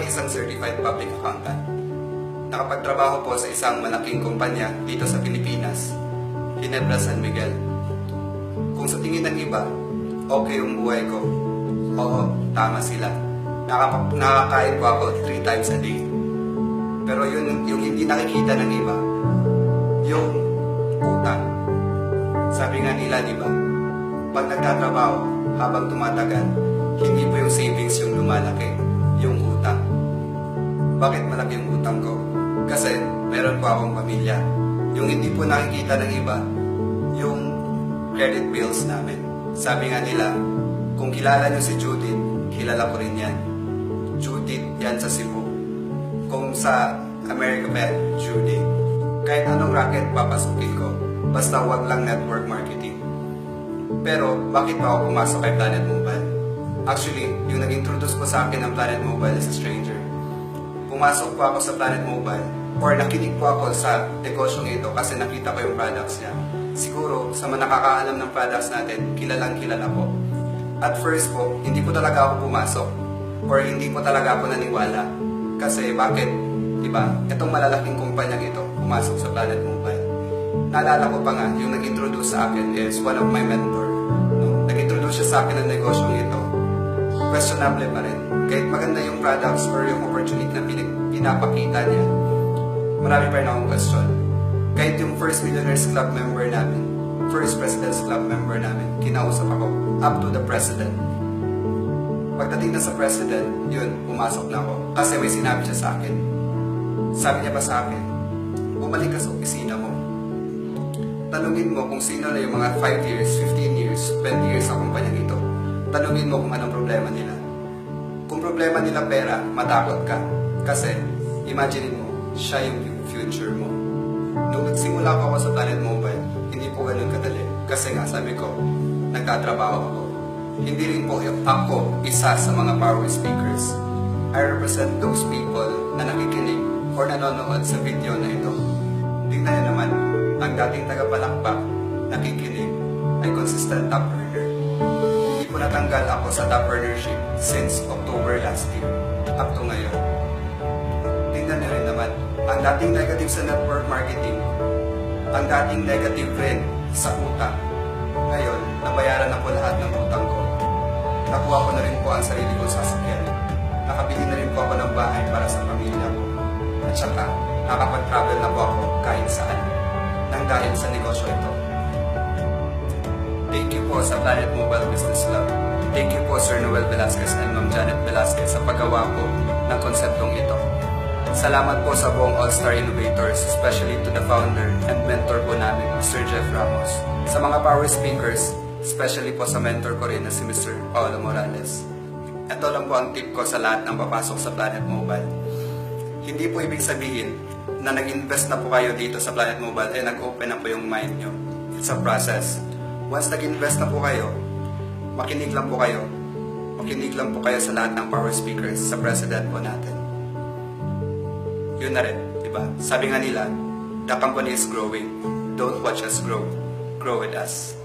isang certified public accountant. Nakapagtrabaho po sa isang malaking kumpanya dito sa Pilipinas, Ginebra San Miguel. Kung sa tingin ng iba, okay yung buhay ko, oo, tama sila. Nakakain po ako 3 times a day. Pero yung hindi nakikita ng iba, yung utang. Sabi nga nila, di ba? Pag nagtatrabaho, habang tumatagal, hindi po yung savings yung lumalaki, yung utang. Bakit malaki yung utang ko? Kasi meron po akong pamilya. Yung hindi po nakikita ng iba, yung credit bills namin. Sabi nga nila, kung kilala nyo si Judith, kilala ko rin yan. Judith yan sa Cebu. Kung sa America pa, Judy. Kahit anong racket papasukin ko, basta wag lang network marketing. Pero bakit pa ako pumasok kay Planet Mobile? Actually, yung nag-introduce po sa akin ng Planet Mobile is a stranger. Pumasok po ako sa Planet Mobile or nakinig po ako sa negosyong ito kasi nakita ko yung products niya. Siguro, sa mga nakakaalam ng products natin, kilalang kilala po. At first po, hindi po talaga ako pumasok or hindi po talaga ako naniwala. Kasi bakit? Diba? Itong malalaking kumpanyang ito, pumasok sa Planet Mobile. Naalala ko pa nga, yung nag-introduce sa akin is one of my mentor. Nag-introduce siya sa akin ng negosyong ito. Questionable pa rin. Kahit maganda yung products or yung opportunity na pinapakita niya, marami pa rin akong question. Kahit yung First Millionaires Club member namin, First President's Club member namin, kinausap ako up to the President. Pagdating na sa President, yun, pumasok na ako. Kasi may sinabi siya sa akin. Sabi niya pa sa akin, bumalik ka sa opisina mo. Tanungin mo kung sino na yung mga 5 years, 15 years, 20 years sa kumpanyang ito. Tanungin mo kung anong problema nila. Kung problema nila pera, matakot ka. Kasi, imagine mo, siya yung future mo. Nung nagsimula ko ako sa Planet Mobile, hindi po ganun kadali. Kasi nga, sabi ko, nagtatrabaho ako. Hindi rin po ako isa sa mga power speakers. I represent those people na nakikinig or nanonood sa video na ito. Tingnan niyo naman, ang dating tagapalakpak, nakikinig, ay consistent top earner. Hindi po natanggal ako sa top earnership since October last year, up to ngayon. Tingnan niyo rin naman, ang dating negative sa network marketing, ang dating negative rin sa utang. Ngayon, nabayaran na po lahat ng utang ko. Nakuha ko na rin po ang sarili kong sasakyan. Nakabili na rin po ako ng bahay para sa pamilya ko. At saka, nakapag-travel na po ako kahit saan. Nang dahil sa negosyo ito. Thank you po sa Planet Mobile Business Club. Thank you po Sir Noel Velasquez and Ma'am Janet Velasquez sa paggawa po ng konseptong ito. Salamat po sa buong All-Star Innovators, especially to the founder and mentor po namin, Mr. Jeff Ramos. Sa mga power speakers, especially po sa mentor ko rin na si Mr. Paolo Morales. Ito lang po ang tip ko sa lahat ng papasok sa Planet Mobile. Hindi po ibig sabihin na nag-invest na po kayo dito sa Planet Mobile ay nag-open na po yung mind nyo. It's a process. Once nag-invest na po kayo, makinig lang po kayo. Makinig lang po kayo sa lahat ng power speakers sa president po natin. Yun na rin, diba? Sabi nga nila, the company is growing. Don't watch us grow. Grow with us.